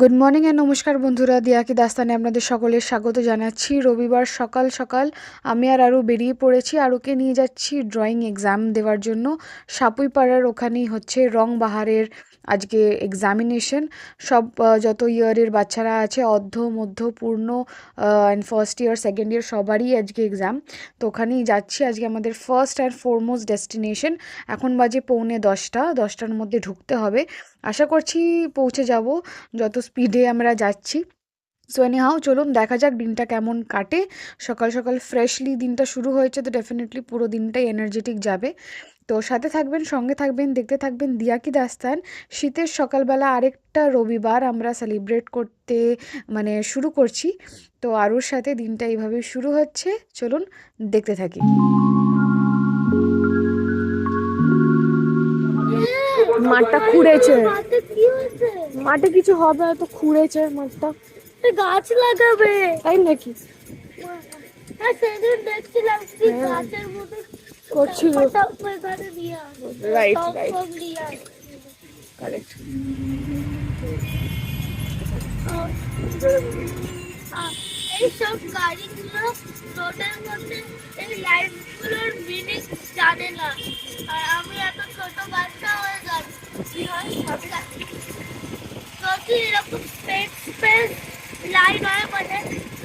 Good morning and নমস্কার বন্ধুরা, দিয়া কি দাস্তানে আপনাদের সকলের স্বাগত জানাচ্ছি। রবিবার সকাল সকাল আমি আর আরও বেরিয়ে পড়েছি। আরুকে নিয়ে যাচ্ছি ড্রয়িং এক্সাম দেওয়ার জন্য। সাপুইপাড়ার ওখানেই হচ্ছে রং বাহারের আজকে এক্সামিনেশন। সব যত ইয়ারের বাচ্চারা আছে, অর্ধ মধ্য পূর্ণ and first year second year সবারই আজকে এক্সাম। তো ওখানেই যাচ্ছি আজকে, আমাদের ফার্স্ট অ্যান্ড ফরমোস্ট ডেস্টিনেশন। এখন বাজে 9:45, 10টার মধ্যে ঢুকতে হবে। আশা করছি পৌঁছে যাব যত স্পিডে আমরা যাচ্ছি। সো এনিহাও চলুন দেখা যাক দিনটা কেমন কাটে। সকাল সকাল ফ্রেশলি দিনটা শুরু হয়েছে, তো ডেফিনেটলি পুরো দিনটাই এনার্জেটিক যাবে। তো সাথে থাকবেন, সঙ্গে থাকবেন, দেখতে থাকবেন দিয়া কি দাস্তান। শীতের সকালবেলা আরেকটা রবিবার আমরা সেলিব্রেট করতে শুরু করছি। তো আরুর সাথে দিনটা এইভাবে শুরু হচ্ছে, চলুন দেখতে থাকি। মাঠটা খুঁড়েছে, মাঠে কিছু হবে তো, খুঁড়েছে মাঠটা, গাছ লাগাবে তাই নাকি? হ্যাঁ, সেদিন দেখছিলাম কি গাছের মতো করছিল। Right right, correct. এইসব গাড়িগুলো রোডের মধ্যে এই লাইটগুলোর মিনিং জানে না। আর আমি এত ছোট বাচ্চা হয়ে যাচ্ছি, কি হয় সবই যাচ্ছি যদি এরকম স্পেস স্পেস লাইট হয়, মানে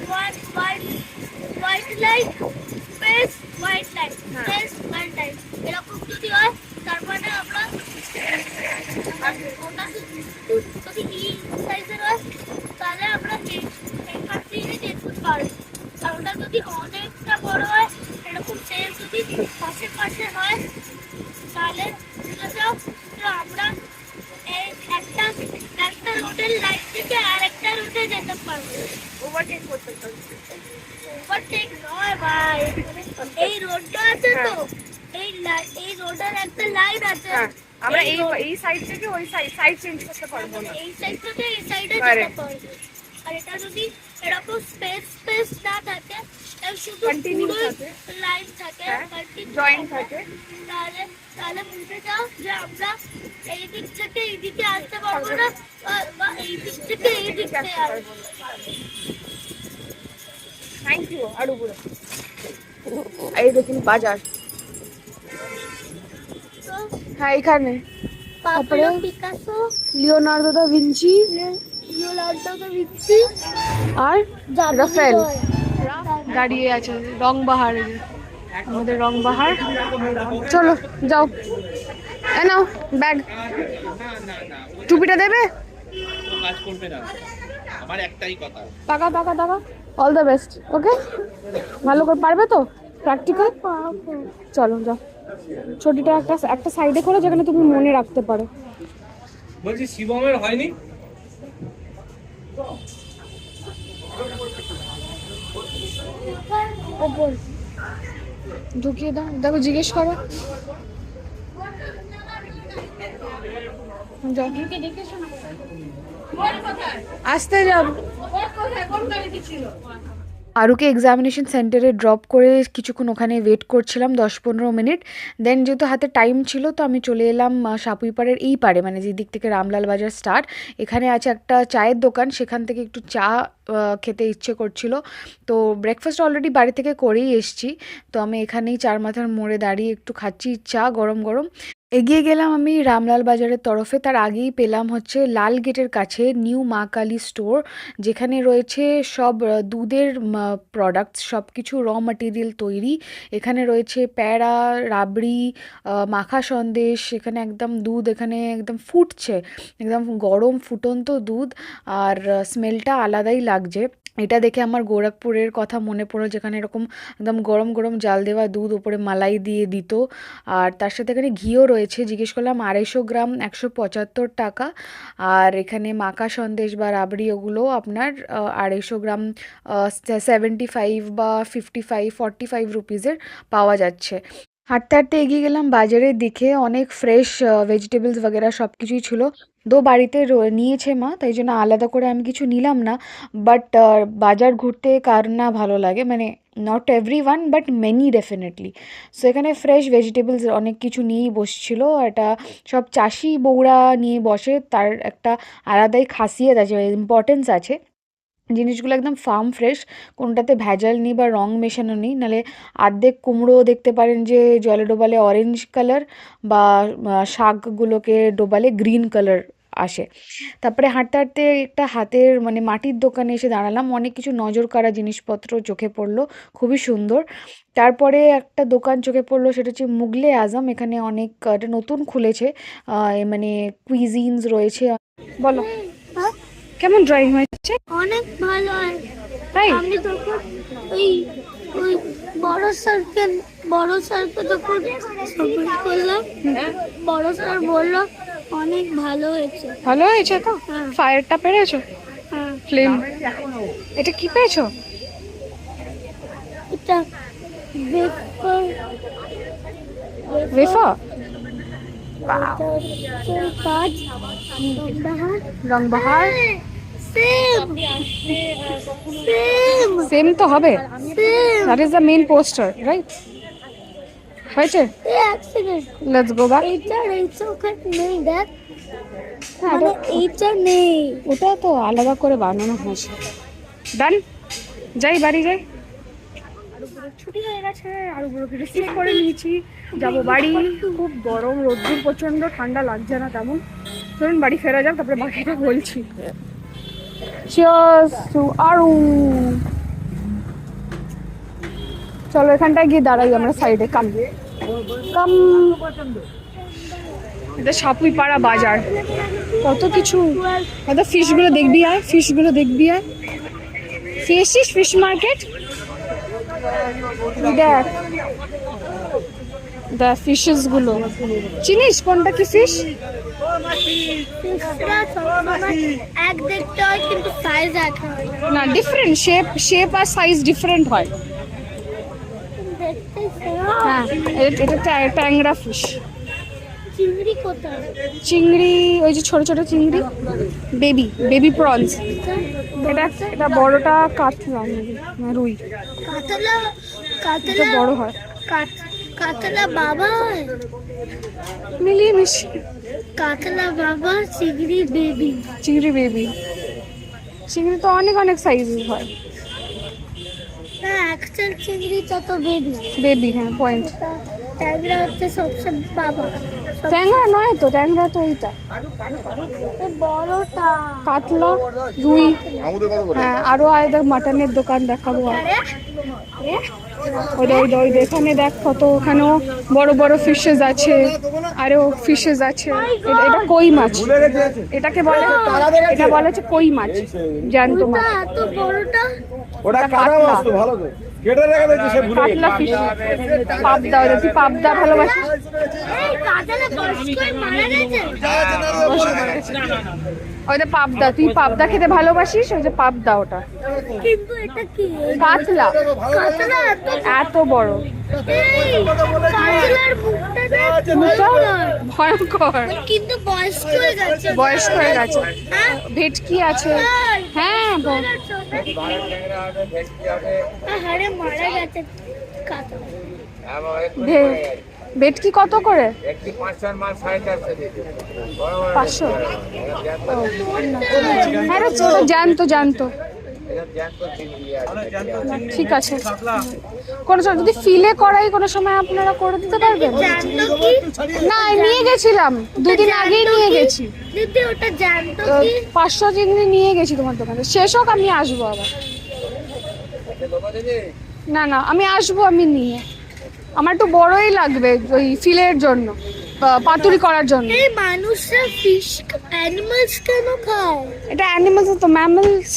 white white white light space white light space white light এরকম যদি হয়, তার মানে আমরা ওটা যদি সাইজের হয়, তাহলে আমরা এখান থেকে দেখতে পারবো। আর ওটা যদি অনেকটা বড় হয়, এরকম সেল যদি পাশে পাশে হয়, তাহলে আমরা এই একটা একটা রোডের লাইট থেকে আর একটা রোডে যেতে পারবো। ওভারটেক করতে পারবো। ওভারটেক নয় ভাই, এই রোডটা আছে তো, এই রোডের একটা লাইট আছে। আমরা এই সাইড থেকে ওই সাইড চেঞ্জ করতে পারবো না, এই সাইড থেকে এই সাইডে যেতে পারবো। আর এটা যদি এরকম স্পেস স্পেস না থাকে, শুধু কন্টিনিউ থাকে, লাইন থাকে, জয়েন্ট থাকে, তাহলে তাহলে বুঝে যাও যে আমরা এই দিক থেকে এই দিকে আসতে পারবো না, বা এই দিক থেকে এই দিকে আসবো। Thank you. আর উপরে এই দেখুন বাজার, হ্যাঁ এখানে তারপরে পিকাসো, লিওনার্দো দা ভিঞ্চি আর রাফেল দাঁড়িয়ে আছে। রং বাহার, আমাদের রং বাহার। চলো যাও, এ নাও ব্যাগ, টুপিটা দেবে? কাজ করবে না, আমার একটাই কথা। টাকা টাকা টাকা, অল দ্য বেস্ট। ওকে, ভালো করে পারবে তো প্র্যাকটিক্যাল? চলো যাও, ছুটিটা একটা একটা সাইডে করো যেখানে তুমি মনে রাখতে পারো। বলছি শিবমের হয়নি? ঢুকিয়ে দাও, দেখো জিজ্ঞেস করো। আসতে যাও। আরুকে এক্সামিনেশন সেন্টারে ড্রপ করে কিছুক্ষণ ওখানে ওয়েট করছিলাম, 10-15 মিনিট। দেন যেহেতু হাতে টাইম ছিল, তো আমি চলে এলাম সাপুইপাড়ের এই পারে, মানে যে দিক থেকে রামলাল বাজার স্টার্ট, এখানে আছে একটা চায়ের দোকান, সেখান থেকে একটু চা খেতে ইচ্ছে করছিল। তো ব্রেকফাস্ট অলরেডি বাড়ি থেকে করেই এসছি, তো আমি এখানেই চার মাথার মোড়ে দাঁড়িয়ে একটু খাচ্ছি চা গরম গরম। এগিয়ে গেলাম আমি রামলাল বাজারের তরফে, তার আগেই পেলাম হচ্ছে লাল গেটের কাছে নিউ মা কালী স্টোর, যেখানে রয়েছে সব দুধের প্রোডাক্টস, সব কিছু র ম্যাটেরিয়াল তৈরি। এখানে রয়েছে প্যাড়া, রাবড়ি, মাখা সন্দেশ, এখানে একদম দুধ এখানে একদম ফুটছে, একদম গরম ফুটন্ত দুধ, আর স্মেলটা আলাদাই লাগছে। এটা দেখে আমার গোরখপুরের কথা মনে পড়লো, যেখানে এরকম একদম গরম গরম জাল দেওয়া দুধ, ওপরে মালাই দিয়ে দিত। আর তার সাথে এখানে ঘিও রয়েছে, জিজ্ঞেস করলাম 250 গ্রাম 175 টাকা। আর এখানে মাখা সন্দেশ বা রাবড়ি ওগুলো আপনার 250 গ্রাম 75 বা 45 রুপিজের পাওয়া যাচ্ছে। হাঁটতে হাঁটতে এগিয়ে গেলাম বাজারের দিকে, অনেক ফ্রেশ ভেজিটেবলস বগেরা সব কিছুই ছিল। বাড়িতে নিয়েছে মা, তাই জন্য আলাদা করে আমি কিছু নিলাম না। বাট বাজার ঘুরতে কার না ভালো লাগে, মানে not every one but many definitely. So এখানে ফ্রেশ ভেজিটেবলস অনেক কিছু নিয়েই বসছিল। এটা সব চাষি বউরা নিয়ে বসে, তার একটা আলাদাই খাসিয়ত আছে, ইম্পর্টেন্স আছে। জিনিসগুলো একদম ফার্ম ফ্রেশ, কোনটাতে ভেজাল নেই বা রং মেশানো নেই। নাহলে অর্ধেক কুমড়ো দেখতে পারেন যে জলে ডোবালে অরেঞ্জ কালার, বা শাকগুলোকে ডোবালে গ্রিন কালার আসে। তারপরে হাঁটতে হাঁটতে একটা হাতের মানে মাটির দোকানে এসে দাঁড়ালাম, অনেক কিছু নজর কাড়া জিনিসপত্র চোখে পড়লো, খুবই সুন্দর। তারপরে একটা দোকান চোখে পড়লো, সেটা হচ্ছে মুগলে আজম। এখানে অনেক এটা নতুন খুলেছে, মানে কুইজিনস রয়েছে। বলো হ্যাঁ, কেমন ড্রয়িং হয়েছে? অনেক ভালো হয়। তাই আমি তখন ওই ওই বড় স্যারকে তখন সাপোর্ট করলাম, বড় স্যার বললো অনেক ভালো হয়েছে। ভালো হয়েছে তো? হ্যাঁ। ফায়ারটা পেরেছো? হ্যাঁ, ফ্লেম। এটা কি পেয়েছো? এটা বেকার ওয়েফার। কাজ রং বাহার। সেম সেম সেম তো হবে, same. That is the main poster, right? হয়েছে, এক সেকেন্ড, লেটস গো ব্যাক। এইটা ওখানে নেই, দেখ হ্যাঁ, মানে এইটা নেই। ওটা তো আলাদা করে বানানো হয়েছে। ডান, যাই বাড়ি যাই। ছুটি হয়ে গেছে, আলুগুলো রিসিভ করে নিয়েছি, যাবো বাড়ি। খুব গরম, রোদ্দুর প্রচন্ড, ঠান্ডা লাগছে না তেমন। চলুন বাড়ি ফেরা যাক, তারপরে বাকিটা বলছি। চিয়ার্স টু আরু। চলো এখানটায় গিয়ে দাঁড়াই আমরা সাইডে। কাম কাম। এটা সাপুইপাড়া বাজার, কত কিছু। কত ফিশগুলো দেখবি আয়, ফিশগুলো দেখবি আয়। Fish market. দেখ দেখ ফিশেস গুলো, চিনিস কোনটা কি ফিশ? ফিশটা সবসময় এক দেখতে হয় কিন্তু সাইজ এক হয়। না, ডিফারেন্ট শেপ আর সাইজ ডিফারেন্ট হয়। দেখতে হ্যাঁ, এটা ট্যাংরা ফিশ। চিংড়ি কোথায়? চিংড়ি ওই যে ছোট ছোট চিংড়ি, বেবি প্রনস। এটা বড়টা কাতলা, না রুই। কাতলা এটা বড় হয়, কাতলা বাবা হয়, মিলিয়ে মিশি। কাতলা বাবা, চিংড়ি বেবি। চিংড়ি বেবি। চিংড়ি তো অনেক সাইজের হয়। না, অ্যাকচুয়াল চিংড়িটা তো বেবি। বেবি, হ্যাঁ পয়েন্ট। ট্যাংরা হচ্ছে সবচেয়ে বাবা। ট্যাংরা নয় তো, ট্যাংরা তো এইটা বড়টা কাতলা, রুই। হ্যাঁ, আরো আলাদা মাটনের দোকান দেখাবো। ওই এখানে দেখ কত, ওখানেও বড় বড় ফিশেস আছে, আরো ফিশেস আছে। এটা কই মাছ, এটাকে বলে, এটা বলা হচ্ছে কই মাছ, জ্যান্ত মাছ। এত বড়টা ওটা কাটা মাছ তো, ভালো তো কেটে রেখে দিয়েছে, সে ভুলে কাতলা ফিশ। পাবদা, তুই পাবদা ভালোবাসিস? এই কাতলা বয়স্ক হয়ে মারা গেছে। ওই যে পাবদা, তুই পাবদা খেতে ভালোবাসিস? ওই যে পাবদা, ওটা কিন্তু এটা কি? কাতলা। কাতলা এত বড়, এই কাতলার মুখটা ভয়ঙ্কর, কিন্তু বয়স্ক হয়ে গেছে। হ্যাঁ? ভেটকি আছে, হ্যাঁ আরে মারা গেছে কাতলা। ভেটকি কত করে? 500। হ্যাঁ রে, জানতো। ঠিক আছে, কোনো সময় যদি ফিলে করাই কোনো সময় আপনারা করে দিতে পারবেন? জানতো কি? না, নিয়ে গেছিলাম, দুদিন আগেই নিয়ে গেছি। দিদি ওটা জানতো তো কি? 500 চিংড়ি নিয়ে গেছি তোমার দোকানে। শেষ হোক আমি আসবো আবার। না আমি আসবো, আমি নিয়ে। আমার একটু বড়ই লাগবে ওই ফিলের জন্য, পাতুরি করার জন্য। এই মানুষরা ফিশ অ্যানিমালস কেন খায়? এটা অ্যানিমালস তো, ম্যামলস।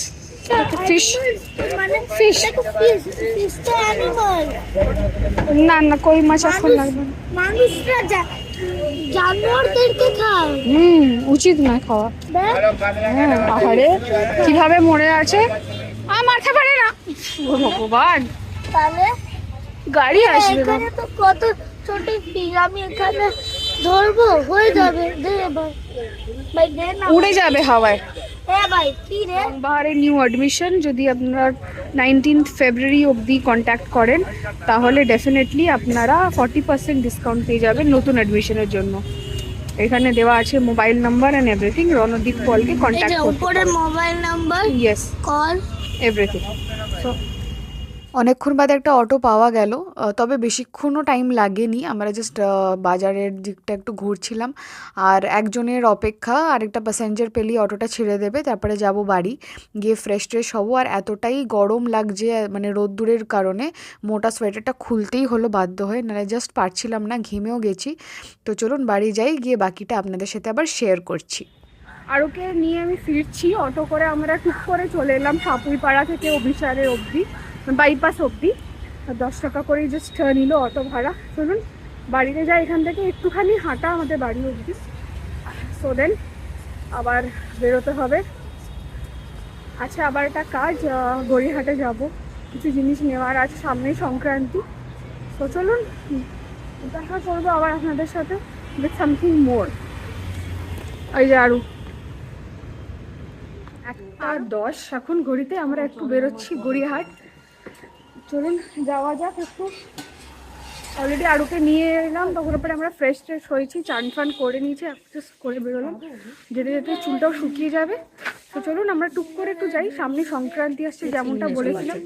ফিশ, মানে ফিশ। ফিশ তো অ্যানিমাল। না কই মাছ এখন লাগবে না। মানুষরা জানোয়ারদেরকে খায়। উচিত নয় খাওয়া। দেখ হ্যাঁ, আহারে কিভাবে মরে আছে। মারতে পারে না, ও ভগবান, তাহলে গাড়ি আসবে। এখানে তো কত ছোট ফিশ, আমি এখানে ধরবো হয়ে যাবে দে এবার ভাই দে না উড়ে যাবে হাওয়ায়। হ্যাঁ ভাই কি রে বাহারে নিউ অ্যাডমিশন যদি আপনারা 19th ফেব্রুয়ারি অবধি কন্ট্যাক্ট করেন তাহলে ডেফিনেটলি আপনারা 40% ডিসকাউন্ট পেয়ে যাবেন নতুন অ্যাডমিশনের জন্য। এখানে দেওয়া আছে mobile number and everything, Randeep পলকে এই যে কন্ট্যাক্ট করতে উপরে mobile number yes call everything. অনেকক্ষণ বাদে একটা অটো পাওয়া গেল, তবে বেশিক্ষণও টাইম লাগেনি, আমরা জাস্ট বাজারের দিকটা একটু ঘুরছিলাম। আর একজনের অপেক্ষা, আরেকটা প্যাসেঞ্জার পেলেই অটোটা ছেড়ে দেবে, তারপরে যাব বাড়ি গিয়ে ফ্রেশ ট্রেশ হবো। আর এতটাই গরম লাগছে মানে রোদ্দুরের কারণে মোটা সোয়েটারটা খুলতেই হলো বাধ্য হয়ে, নাহলে জাস্ট পারছিলাম না, ঘেমেও গেছি। তো চলুন বাড়ি যাই, গিয়ে বাকিটা আপনাদের সাথে আবার শেয়ার করছি। আরোকে নিয়ে আমি ফিরছি অটো করে, আমরা টুক করে চলে এলাম সাপুইপাড়া থেকে অভিসারের অবধি, বাইপাস অবধি। 10 টাকা করেই জাস্ট নিল অটো ভাড়া। চলুন বাড়িতে যাই, এখান থেকে একটুখানি হাঁটা আমাদের বাড়ি অবধি। সো দেন আবার বেরোতে হবে। আচ্ছা আবার একটা কাজ, গড়িয়াহাটে যাব, কিছু জিনিস নেওয়ার আছে, সামনেই সংক্রান্তি। তো চলুন দেখা করবো আবার আপনাদের সাথে উইথ সামথিং মোর। ওই যে আরু 1:10 এখন ঘড়িতে, আমরা একটু বেরোচ্ছি গড়িয়াহাট। চলুন যাওয়া যাক একটু। অলরেডি আরুকে নিয়ে এলাম, তখন পরে আমরা ফ্রেশ ট্রেশ হয়েছি, চান ফান করে নিয়েছি, জাস্ট করে বেরোলাম। যেতে যেতে চুলটাও শুকিয়ে যাবে। তো চলুন আমরা টুক করে একটু যাই, সামনে সংক্রান্তি আসছে যেমনটা বলেছিলাম।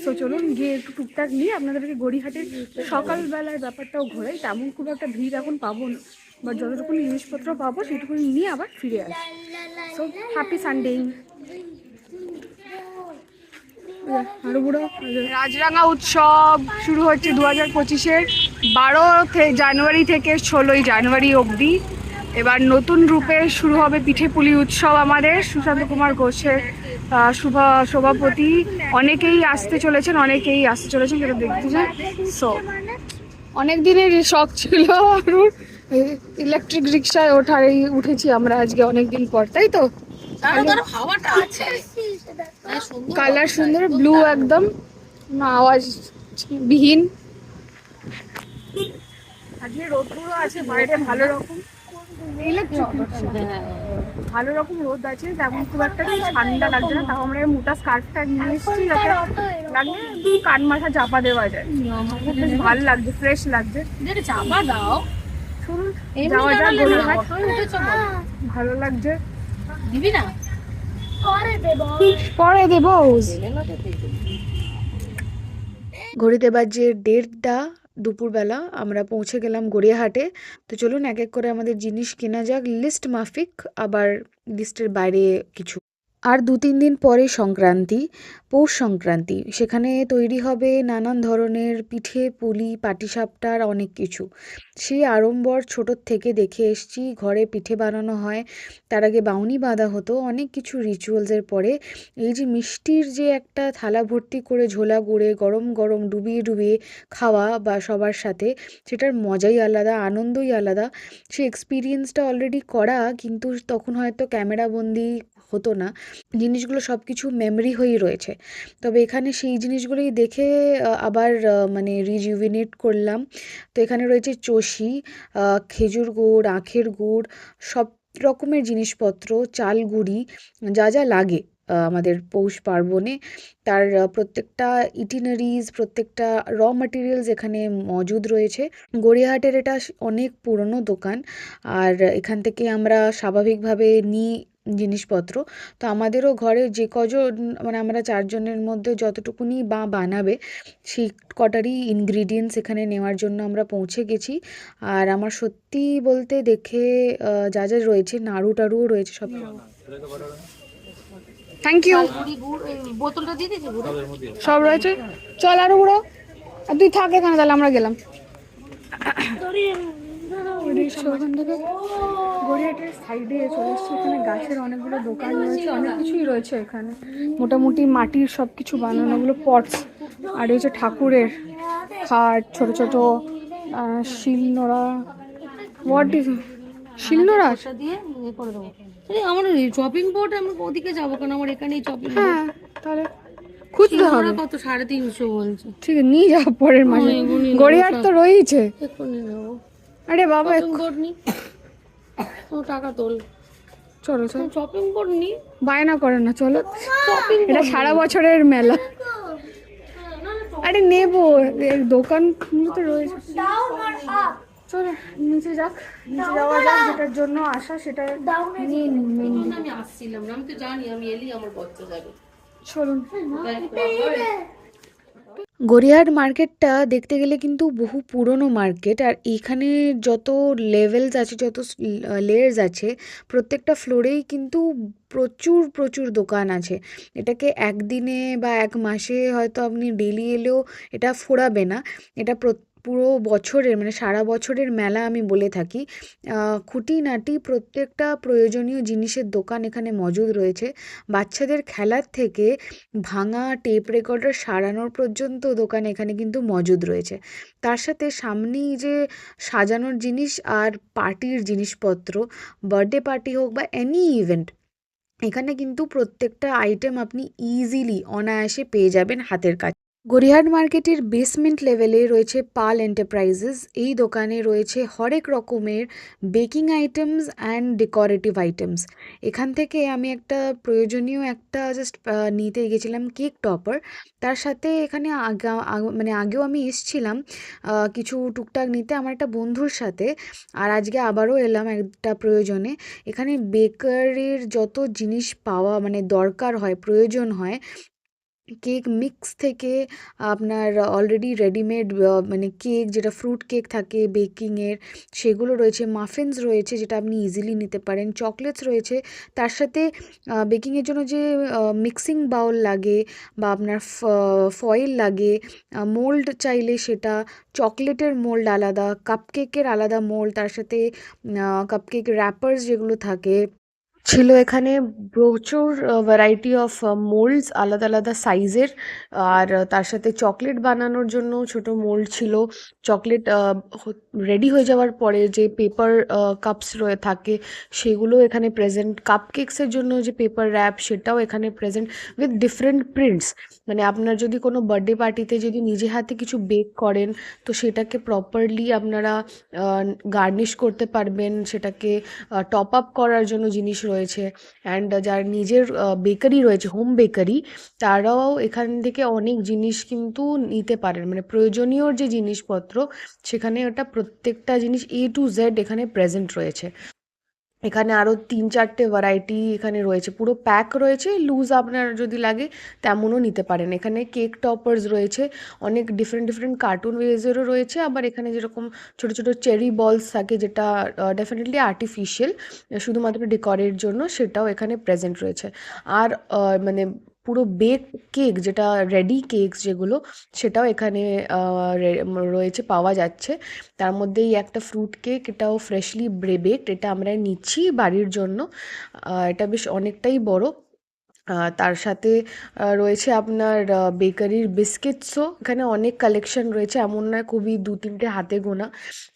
তো চলুন গিয়ে একটু টুকটাক নিয়ে আপনাদেরকে গড়িয়াহাটের সকালবেলার ব্যাপারটাও ঘোরাই। তেমন খুব একটা ভিড় এখন পাবো না, বাট যতটুকু জিনিসপত্র পাবো সেটুকু নিয়ে আবার ফিরে আসি। So happy Sunday. রাজরাঙা উৎসব শুরু হচ্ছে 2025-এর 12 জানুয়ারি থেকে 16 জানুয়ারি অবধি। এবার নতুন রূপে শুরু হবে পিঠেপুলি উৎসব আমাদের। সুশান্ত কুমার ঘোষের সভাপতি অনেকেই আসতে চলেছেন সেটা দেখতে চাই। সো অনেক দিনের শখ ছিল ইলেকট্রিক রিক্সায় উঠেছি আমরা আজকে অনেক দিন পর, তাই তো? কালার সুন্দর, ব্লু একদম, আওয়াজ বিহীন। আজকে রোদ্দুরও আছে বাইরে, ভালো রকম ভালো রকম রোদ আছে, তেমন খুব একটা ঠান্ডা লাগছে না। তাও আমরা মোটা স্কার্ফটা নিয়ে এসেছি যাতে লাগলে কান মাথা চাপা দেওয়া যায়। বেশ ভালো লাগছে, ফ্রেশ লাগছে। চাপা দাও শুনুন যাওয়া যাক গড়িয়াহাট, ভালো লাগছে। দিবি না পরে দেবো। ঘড়িতে বাজে 1:30 দুপুরবেলা, আমরা পৌঁছে গেলাম গড়িয়াহাটে। তো চলুন এক এক করে আমাদের জিনিস কেনা যাক লিস্ট মাফিক, আবার লিস্টের বাইরে কিছু। আর 2-3 দিন পরে সংক্রান্তি, পৌষ সংক্রান্তি, সেখানে তৈরি হবে নানান ধরনের পিঠে পুলি পাটিসাপটা আর অনেক কিছু। সেই আড়ম্বর ছোটোর থেকে দেখে এসছি, ঘরে পিঠে বানানো হয়, তার আগে বাউনি বাঁধা হতো, অনেক কিছু রিচুয়ালসের পরে এই যে মিষ্টির যে একটা থালা ভর্তি করে ঝোলা গুড়ে গরম গরম ডুবিয়ে ডুবিয়ে খাওয়া বা সবার সাথে, সেটার মজাই আলাদা, আনন্দই আলাদা। সেই এক্সপিরিয়েন্সটা অলরেডি করা, কিন্তু তখন হয়তো ক্যামেরাবন্দি হতো না, জিনিসগুলো সব কিছু মেমরি হয়েই রয়েছে। তবে এখানে সেই জিনিসগুলোই দেখে আবার মানে রিজুভিনেট করলাম। তো এখানে রয়েছে চষি, খেজুর গুড়, আখের গুড়, সব রকমের জিনিসপত্র, চাল গুঁড়ি, যা যা লাগে আমাদের পৌষ পার্বণে, তার প্রত্যেকটা ইটিনারিজ, প্রত্যেকটা র ম্যাটেরিয়ালস এখানে মজুদ রয়েছে। গড়িয়াহাটের এটা অনেক পুরনো দোকান, আর এখান থেকে আমরা স্বাভাবিকভাবে নিই জিনিসপত্র। তো আমাদেরও ঘরে যে কজন, মানে আমরা 4 জনের মধ্যে যতটুকুনি বানাবে সেই কটারই ইনগ্রিডিয়েন্টস এখানে নেওয়ার জন্য আমরা পৌঁছে গেছি। আর আমার সত্যি বলতে দেখে যা যা রয়েছে, নাড়ু টাড়ুও রয়েছে, সব। Thank you. বোতলটা দিয়ে দিয়েছি সব রয়েছে, চল আরো বুড়ো, আর তুই থাক এখানে, তাহলে আমরা গেলাম। ওখান থেকে গড়িয়াহাটের সাইডে চলে এসেছি, এখানে গাছের অনেকগুলো দোকান রয়েছে, অনেক কিছুই রয়েছে এখানে, মোটামুটি মাটির সব কিছু বানানোগুলো, পটস, আর এই যে ঠাকুরের খাট, ছোট ছোট শিলনোড়া, হোয়াট ইজ শিলনোড়া দিয়ে করে দেবো। আমার শপিং বোর্ড, আমি ওদিকে যাবো কেন, আমার এখানেই শপিং। হ্যাঁ তাহলে খুঁজতে হবে। কত 350 বলছে। ঠিক আছে, নিয়ে যাবো পরের মাসে, গড়িয়াহাট তো রয়েছে। এক্ষুনি নেবো। আরে বাবা শপিং করনি, ও টাকা তোল। চলো চলো, শপিং করনি, বায়না করে না, চলো। শপিং এটা সারা বছরের মেলা। আরে নেবো, এই দোকানগুলো তো রয়েছে। ডাউন আর আপ, চলো নিচে যাক, নিচে যাওয়া যাক, যেটার জন্য আসা সেটা নিয়ে নিই মেন। আমি আসছিলাম না, আমি তো জানি আমি এলেই আমার বাচ্চা যাবে। চলুন। গড়িয়াহাট মার্কেটটা দেখতে গেলে কিন্তু বহু পুরনো মার্কেট, আর এখানে যত লেভেলস আছে, যত লেয়ার্স আছে, প্রত্যেকটা ফ্লোরেই কিন্তু প্রচুর প্রচুর দোকান আছে। এটাকে একদিনে বা এক মাসে হয়তো আপনি ডেলি এলেও এটা ফুরাবে না। এটা পুরো বছরের মানে সারা বছরের মেলা আমি বলে থাকি। খুঁটিনাটি প্রত্যেকটা প্রয়োজনীয় জিনিসের দোকান এখানে মজুদ রয়েছে। বাচ্চাদের খেলার থেকে ভাঙা টেপ রেকর্ডার সারানোর পর্যন্ত দোকান এখানে কিন্তু মজুদ রয়েছে। তার সাথে সামনেই যে সাজানোর জিনিস আর পার্টির জিনিসপত্র, বার্থডে পার্টি হোক বা এনি ইভেন্ট, এখানে কিন্তু প্রত্যেকটা আইটেম আপনি ইজিলি অনায়াসে পেয়ে যাবেন হাতের কাছে। গড়িয়াহাট মার্কেটের বেসমেন্ট লেভেলে রয়েছে পাল এন্টারপ্রাইজেস। এই দোকানে রয়েছে হরেক রকমের baking items and decorative items. এখান থেকে আমি একটা প্রয়োজনীয় একটা জাস্ট নিতে গেছিলাম কেক টপার। তার সাথে এখানে মানে আগেও আমি এসছিলাম কিছু টুকটাক নিতে আমার একটা বন্ধুর সাথে, আর আজকে আবারও এলাম একটা প্রয়োজনে। এখানে বেকারির যত জিনিস পাওয়া মানে দরকার হয়, প্রয়োজন হয়, কেক মিক্স থেকে আপনার অলরেডি রেডিমেড মানে কেক, যেটা ফ্রুট কেক থাকে বেকিংয়ের, সেগুলো রয়েছে। মাফিনস রয়েছে যেটা আপনি ইজিলি নিতে পারেন। চকলেটস রয়েছে। তার সাথে বেকিংয়ের জন্য যে মিক্সিং বাউল লাগে বা আপনার ফয়েল লাগে, মোল্ড চাইলে সেটা, চকলেটের মোল্ড আলাদা, কাপকেকের আলাদা মোল্ড, তার সাথে কাপকেক র্যাপার্স যেগুলো থাকে ছিল এখানে। প্রচুর ভ্যারাইটি অফ মোল্ডস আলাদা আলাদা সাইজের। আর তার সাথে চকলেট বানানোর জন্য ছোট মোল্ড ছিল। চকলেট রেডি হয়ে যাওয়ার পরে যে পেপার কাপস রয়ে থাকে সেগুলো এখানে প্রেজেন্ট। কাপকেকসের জন্য যে পেপার র্যাপ সেটাও এখানে প্রেজেন্ট উইথ ডিফারেন্ট প্রিন্টস। মানে আপনার যদি কোনো বার্থডে পার্টিতে যদি নিজে হাতে কিছু বেক করেন তো সেটাকে প্রপারলি আপনারা গার্নিশ করতে পারবেন, সেটাকে টপ আপ করার জন্য জিনিস রয়েছে। অ্যান্ড যার নিজের বেকারি রয়েছে, হোম বেকারি, তারাও এখান থেকে অনেক জিনিস কিন্তু নিতে পারেন। মানে প্রয়োজনীয় যে জিনিসপত্র সেখানে ওটা প্রত্যেকটা জিনিস A to Z এখানে প্রেজেন্ট রয়েছে। এখানে আরও 3-4টে ভ্যারাইটি এখানে রয়েছে, পুরো প্যাক রয়েছে। লুজ আপনার যদি লাগে তেমনও নিতে পারেন। এখানে কেক টপার্স রয়েছে, অনেক ডিফারেন্ট ডিফারেন্ট কার্টুন ওয়েজেরও রয়েছে। আবার এখানে যেরকম ছোট ছোট চেরি বলস থাকে যেটা ডেফিনেটলি আর্টিফিশিয়াল, শুধুমাত্র ডেকোরের জন্য, সেটাও এখানে প্রেজেন্ট রয়েছে। আর মানে পুরো বেক কেক, যেটা রেডি কেকস যেগুলো, সেটাও এখানে রয়েছে, পাওয়া যাচ্ছে। তার মধ্যেই একটা ফ্রুট কেক, এটাও ফ্রেশলি বেকড, এটা আমরা নিচ্ছি বাড়ির জন্য। এটা বেশ অনেকটাই বড়। তার সাথে রয়েছে আপনার বেকারির বিস্কিটসও। এখানে অনেক কালেকশন রয়েছে, এমন নয় খুবই 2-3টে হাতে গোনা।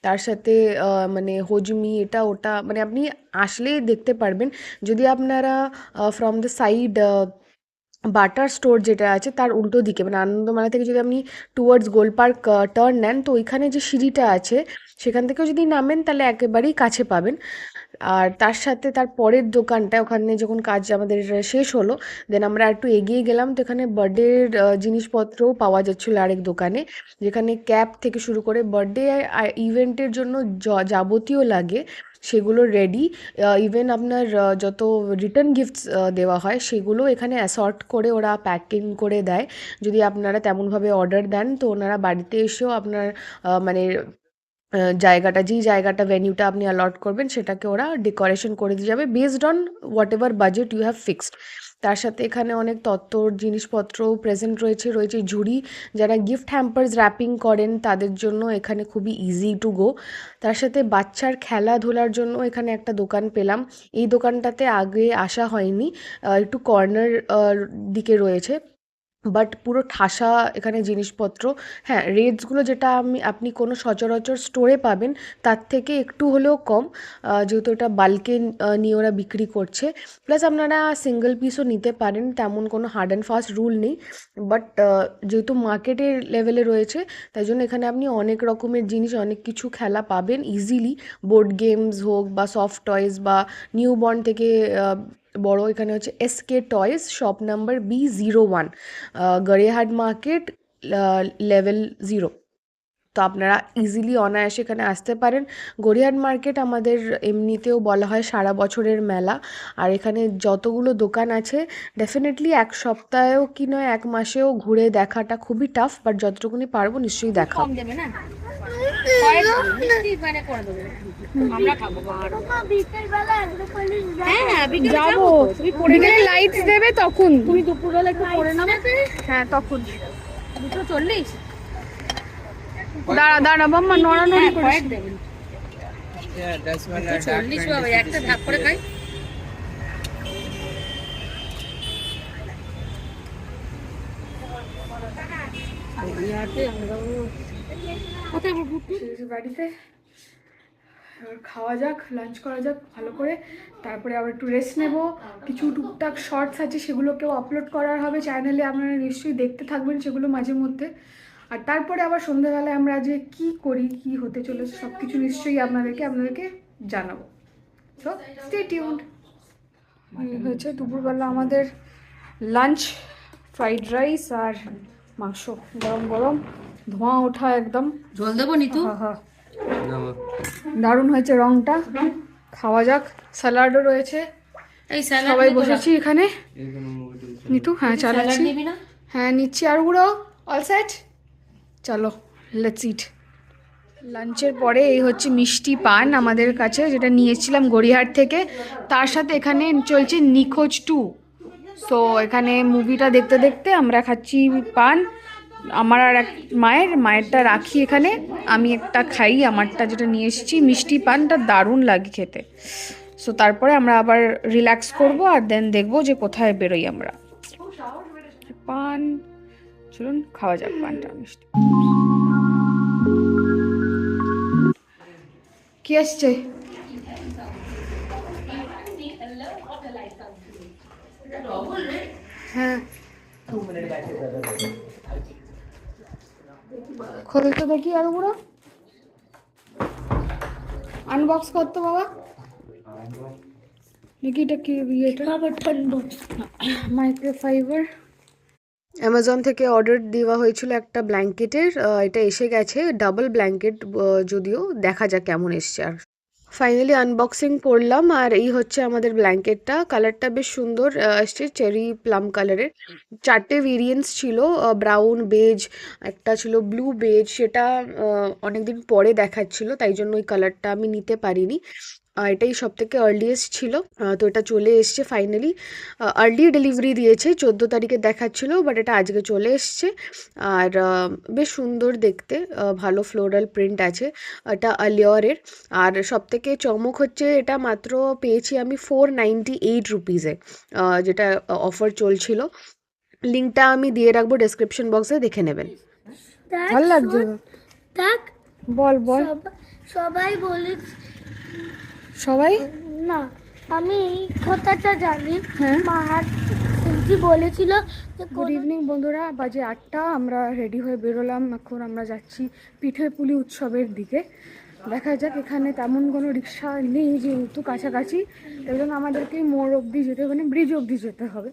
তার সাথে মানে হজমি, এটা ওটা, মানে আপনি আসলেই দেখতে পারবেন। যদি আপনারা from the side butter store যেটা আছে তার উল্টো দিকে, মানে আনন্দমেলা থেকে যদি আপনি টুয়ার্ডস গোল পার্ক টার্ন নেন, তো ওইখানে যে সিঁড়িটা আছে সেখান থেকেও যদি নামেন তাহলে একেবারেই কাছে পাবেন। আর তার সাথে তার পরের দোকানটা, ওখানে যখন কাজ আমাদের শেষ হলো দেন আমরা একটু এগিয়ে গেলাম, তো এখানে বার্থডের জিনিসপত্রও পাওয়া যাচ্ছিলো আরেক দোকানে, যেখানে ক্যাপ থেকে শুরু করে বার্থডে ইভেন্টের জন্য যাবতীয় লাগে সেগুলো রেডি। ইভেন আপনার যত রিটার্ন গিফটস দেওয়া হয় সেগুলো এখানে অ্যাসর্ট করে ওরা প্যাকিং করে দেয়। যদি আপনারা তেমনভাবে অর্ডার দেন তো ওনারা বাড়িতে এসেও আপনার মানে জায়গাটা, যেই জায়গাটা ভেন্যুটা আপনি অ্যালট করবেন সেটাকে ওরা ডেকোরেশন করে দিয়ে যাবে based on whatever budget you have fixed. তার সাথে এখানে অনেক তত্ত্বর জিনিসপত্রও প্রেজেন্ট রয়েছে। রয়েছে ঝুড়ি, যারা গিফট হ্যাম্পার্স র্যাপিং করেন তাদের জন্য এখানে খুবই ইজি টু গো। তার সাথে বাচ্চার খেলাধুলার জন্য এখানে একটা দোকান পেলাম। এই দোকানটাতে আগে আসা হয়নি, একটু কর্নার দিকে রয়েছে। বাট পুরো ঠাসা এখানে জিনিসপত্র। হ্যাঁ, রেটসগুলো যেটা আপনি কোনো সচরাচর স্টোরে পাবেন তার থেকে একটু হলেও কম, যেহেতু এটা বাল্কে নিয়ে ওরা বিক্রি করছে। প্লাস আপনারা সিঙ্গেল পিসও নিতে পারেন, তেমন কোনো হার্ড অ্যান্ড ফাস্ট রুল নেই। বাট যেহেতু মার্কেটের লেভেলে রয়েছে, তাই জন্য এখানে আপনি অনেক রকমের জিনিস, অনেক কিছু খেলা পাবেন ইজিলি। বোর্ড গেমস হোক বা সফট টয়েস বা নিউবর্ন থেকে বড়। এখানে হচ্ছে SK toys, shop number B01, Gariahat market, level 0। তো আপনারা ইজিলি অনায়াসে এখানে আসতে পারেন। গড়িয়াহাট মার্কেট আমাদের এমনিতেও বলা হয় সারা বছরের মেলা। আর এখানে যতগুলো দোকান আছে, ডেফিনেটলি এক সপ্তাহেও কি নয় এক মাসেও ঘুরে দেখাটা খুবই টাফ, বাট যতটুকুনি পারবো নিশ্চয়ই দেখাবো। কম দেবে না মিষ্টি মানে করে দেবে, আমরা খাবো বাবা। মা বিকেলবেলা অ্যাগ্রোপলিস হ্যাঁ বিকেলে যাবো, যাবো তো। তুমি পরে বিকেলে লাইটস দেবে তখন। তুমি দুপুরবেলা একটু পরে নেবে। হ্যাঁ তখন। 240 দাঁড়া দাঁড়া বাম্মা, নড়ানড়ি করিস কয়েক না। দেবেন 40 বাবা, একটা ভাগ করে খাই। কোথায় বাড়িতে এবার খাওয়া যাক, লাঞ্চ করা যাক ভালো করে, তারপরে আবার একটু রেস্ট নেব। কিছু টুকটাক শর্টস আছে, সেগুলোকেও আপলোড করার হবে চ্যানেলে, আপনারা নিশ্চয়ই দেখতে থাকবেন সেগুলো মাঝে মধ্যে। আর তারপরে আবার সন্ধ্যাবেলায় আমরা যে কি করি, কি হতে চলেছে, সব কিছু নিশ্চয়ই আপনাদেরকে জানাবো। So stay tuned. হয়েছে দুপুরবেলা আমাদের লাঞ্চ, ফ্রাইড রাইস আর মাংস, গরম গরম, ধোঁয়া ওঠা একদম। জল দেবো নিতু? হ্যাঁ, দারুণ হয়েছে রংটা। খাওয়া যাক। স্যালাডও রয়েছে। এই স্যালাড সবাই বসেছি এখানে। নিতু হ্যাঁ চালাচ্ছি। নিবি না? হ্যাঁ নিচ্ছি। আর গুঁড়ো অল সেট, চলো লেটস ইট। লাঞ্চের পরে এই হচ্ছে মিষ্টি পান আমাদের কাছে, যেটা নিয়েছিলাম গড়িয়াহাট থেকে। তার সাথে এখানে চলছে নিখোঁজ 2। সো এখানে মুভিটা দেখতে দেখতে আমরা খাচ্ছি পান। আমার আর এক মায়েরটা রাখি এখানে, আমি একটা খাই আমারটা, যেটা নিয়ে এসেছি মিষ্টি পানটা দারুণ লাগে খেতে। সো তারপরে আমরা আবার রিল্যাক্স করব আর দেন দেখবো যে কোথায় বেরোই আমরা। পান, চলুন খাওয়া যাক পানটা। মিষ্টি কি আসছে? হ্যাঁ খোল তো দেখি আরো পুরো আনবক্স করতো বাবা। দেখি এটা কি, এটা মাইক্রোফাইবার। অ্যামাজন থেকে অর্ডার দেওয়া হয়েছিল একটা ব্ল্যাঙ্কেটের, এটা এসে গেছে। ডাবল ব্ল্যাঙ্কেট, যদিও দেখা যাক কেমন এসছে। আর ফাইনালি আনবক্সিং করলাম, আর এই হচ্ছে আমাদের ব্ল্যাঙ্কেটটা। কালারটা বেশ সুন্দর এসছে, চেরি প্লাম কালারের। 4টে ভেরিয়েন্টস ছিল, ব্রাউন, বেজ, একটা ছিল ব্লু বেজ। সেটা অনেকদিন পরে দেখাচ্ছিল, তাই জন্য ওই কালারটা আমি নিতে পারিনি। এটাই সব থেকে আর্লিয়েস্ট ছিল। তো এটা চলে এসছে ফাইনালি। আর্লি ডেলিভারি দিয়েছে, 14 তারিখে দেখাচ্ছিল, বাট এটা আজকে চলে এসছে। আর বেশ সুন্দর দেখতে, ভালো ফ্লোরাল প্রিন্ট আছে। এটা আলিয়রের। আর সব থেকে চমক হচ্ছে এটা মাত্র পেয়েছি আমি 498 রুপিসে, যেটা অফার চলছিল। লিঙ্কটা আমি দিয়ে রাখবো ডেসক্রিপশন বক্সে, দেখে নেবেন। ভালো লাগছে। দেখ বল বল। সবাই বলে সবাই না, আমি এই কথাটা জানি। হ্যাঁ। মা বলেছিল যে গুড ইভিনিং বন্ধুরা, বাজে 8টা। আমরা রেডি হয়ে বেরোলাম, এখন আমরা যাচ্ছি পিঠেপুলি উৎসবের দিকে। দেখা যাক, এখানে তেমন কোনো রিক্সা নেই যেহেতু কাছাকাছি, এই জন্য আমাদেরকে মোড় অবধি যেতে হবে, মানে ব্রিজ অবধি যেতে হবে।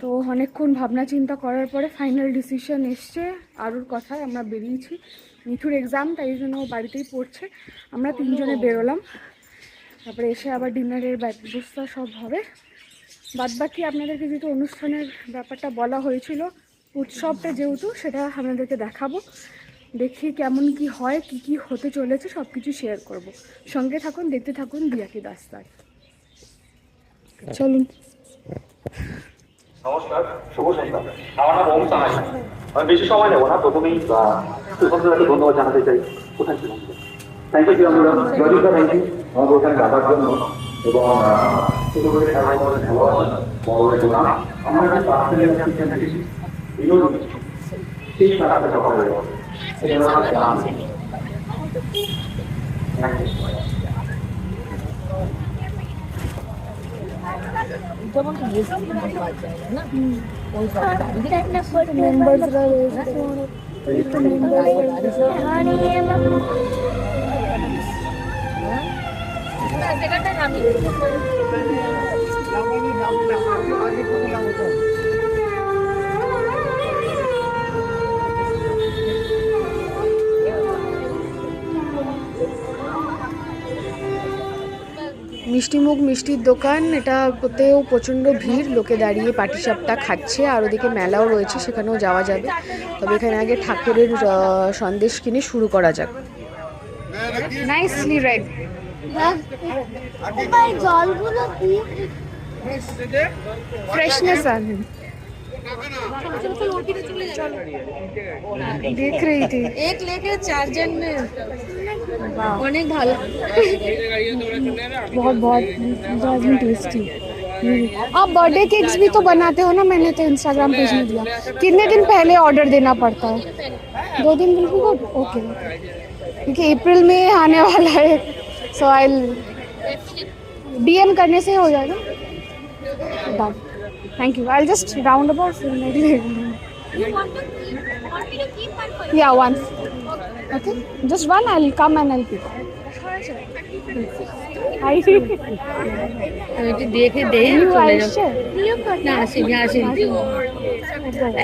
তো অনেকক্ষণ ভাবনা চিন্তা করার পরে ফাইনাল ডিসিশন এসছে। আরুর কথায় আমরা বেরিয়েছি। মিঠুর এক্সাম, তাই জন্য ও বাড়িতেই পড়ছে। আমরা 3 জনে বেরোলাম। তারপরে এসে আবার ডিনারের ব্যবস্থা সব হবে। বাদবাকি আপনাদেরকে যেহেতু অনুষ্ঠানের ব্যাপারটা বলা হয়েছিল, উৎসবটা যেহেতু, সেটা আপনাদেরকে দেখাবো। দেখি কেমন কি হয়, কি কি হতে চলেছে, সব কিছু শেয়ার করব। সঙ্গে থাকুন, দেখতে থাকুন দিয়াকি দাস্তান। চলুন। নমস্কার, শুভ সন্ধ্যা। আমার নাম ওম সাহাই। আমি বেশি সময় নেব না। প্রথমেই সুসন্ধ্যাকে ধন্যবাদ জানাতে চাই। কোথায় ছিলাম? থ্যাংক ইউ আমরা জয়িতা, থ্যাংক ইউ আমাদের ওখানে ডাকার জন্য। এবং ছোট করে খেলা বড় আমরা বিনোদন সেই সাথে সফল হয়ে যাবে। এটা আমার জানা নেই। মিষ্টিমুখ মিষ্টির দোকান, এটাতেও প্রচণ্ড ভিড়, লোকে দাঁড়িয়ে পাটিসাপটা খাচ্ছে, আর ওদিকে মেলাও রয়েছে, সেখানেও যাওয়া যাবে। তবে এখানে আগে ঠাকুরের সন্দেশ কিনে শুরু করা যাক। Nicely red. ভাই জলগুলো কি फ्रेशनेस आ गई। देख रही थी एक लेके 4 जन में অনেক ভালো। बहुत बहुत टेस्टी। आप बर्थडे केक्स भी तो बनाते हो ना? मैंने तो इंस्टाग्राम पेज में दिया। कितने दिन पहले ऑर्डर देना पड़ता है? 2 दिन बिल्कुल ओके, क्योंकि अप्रैल में आने वाला है, सो आई DM करने से हो जाएगा। Done. Thank you. I'll just round about for maybe. Yeah, one. Okay. Just one. I'll come and I'll pick. Hi. আমি একটু দেখে দেই চলে যাবো। না আসেনি আসেনি,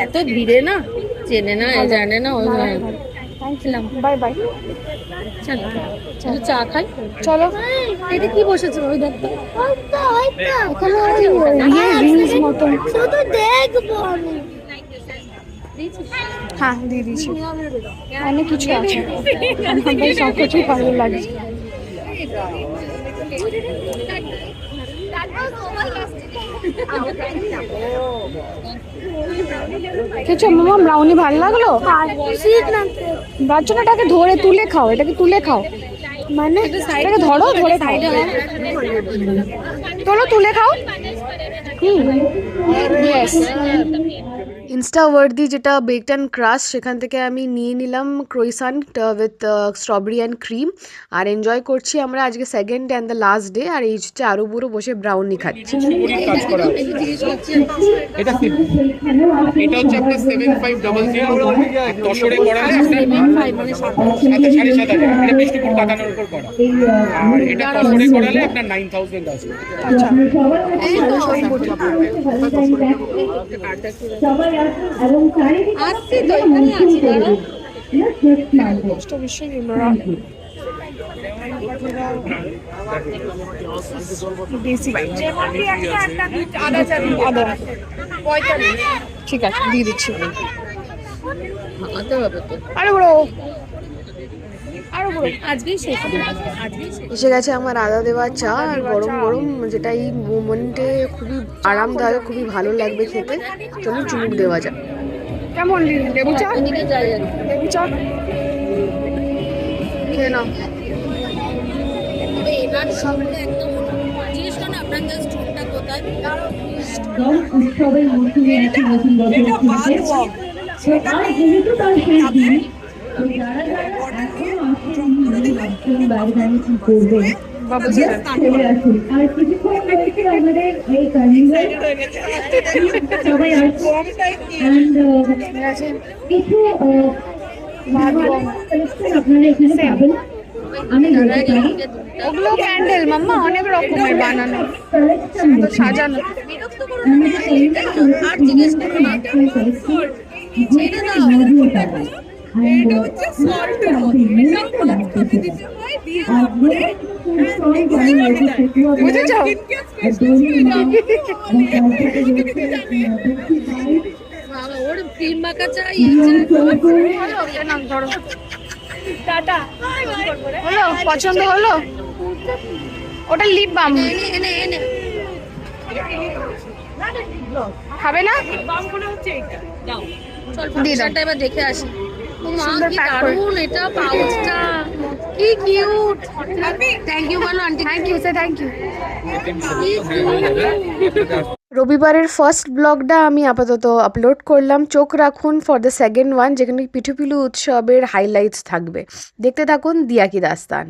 এত ভিড়ে না চেনে না জানে না ওই Thank you. Bye bye. চলো চলো চা খাই। চলো। এটা কি বসেছে ওই দেখতে? ওখানে রিলস মতন। শুধু দেখবো আমি। হ্যাঁ দিয়ে দিচ্ছি, অনেক কিছু আছে, আমার সব কিছুই ভালো লাগছে। কিছু মামা ব্রাউনি ভালো লাগলো? বাচ্চাটাকে ধরে তুলে খাও, এটাকে তুলে খাও, মানে এটাকে ধরো, ধরে খাও, তোলো তুলে খাও। ইয়েস। ইনস্টাওয়ার্দি যেটা বেকড অ্যান্ড ক্রাশ, সেখান থেকে আমি নিয়ে নিলাম croissant with strawberry and cream, আর এনজয় করছি আমরা আজকে second and the last day. আর এই হচ্ছে আরও বুড়ো বসে ব্রাউনি খাচ্ছি। এটা এটা হচ্ছে আপনার 7500 দশরে করালে আপনার 7,500 এটা বিষ্ণুপুর কাটানোর উপর করা, আর এটা দশরে করালে আপনার 9000 আসবে। আসছি তো এখানে আছি দাঁড়া। ঠিক আছে দিয়ে দিচ্ছি। ভাঙাতে হবে তো, আরো বড়, আরো বড়। আজকেই শেষ হবে, আজকেই শেষ। এসে গেছে আমার আদা দেওয়া চা, আর গরম গরম, যেটা এই মোমেন্টে খুবই আরামদায়ক, খুবই ভালো লাগবে খেতে। চলুন চুমুক দেওয়া যাক। কেমন লেবু চা? এদিকে যাই আর কি। লেবু চা খেয়ে নাও। এনার সামনে একদম জিজ্ঞেস করেন আপনার স্টোনটা কোথায়? উৎসবের মৌসুমে আছে নতুন বছর উঠেছে। আর যেহেতু তার শেষ দিন, তো যারা যারা এখনো আসেননি ভাবছেন বাইরে দাঁড়িয়ে কি করবেন, just চলে আসুন। আর কিছুক্ষণ রয়েছে আমাদের এই কার্নিভাল, সবাই আসুন। And কিছু কালেকশন আপনারা এখানে পাবেন, আমি বলতে পারি। ওগুলো ক্যান্ডেল মাম্মা, অনেক রকমের বানানো, কালেকশন সাজানো। আর জিজ্ঞেস করুন না। ছেড়ে দাও। বুঝেছ? বাবা ওর ক্রিম মাখা চাই। হলো পছন্দ হলো? ওটা লিপ বাম। এনে এনে এনে খাবে না? দাও চল দিয়ে দাও। ফাংশনটা এবার দেখে আসি। ও মা সুন্দর কি pack করে। দারুণ এটা পাউচটা, কি কিউট। থ্যাংক ইউ বলো aunty. Thank you, say thank you. কি কিউট। রবিবারের ফার্স্ট ব্লগটা আমি আপাতত আপলোড করলাম। চোখ রাখুন ফর দ্য সেকেন্ড ওয়ান, যেখানে পিঠুপিলু উৎসবের হাইলাইটস থাকবে। দেখতে থাকুন দিয়া কি দাস্তান।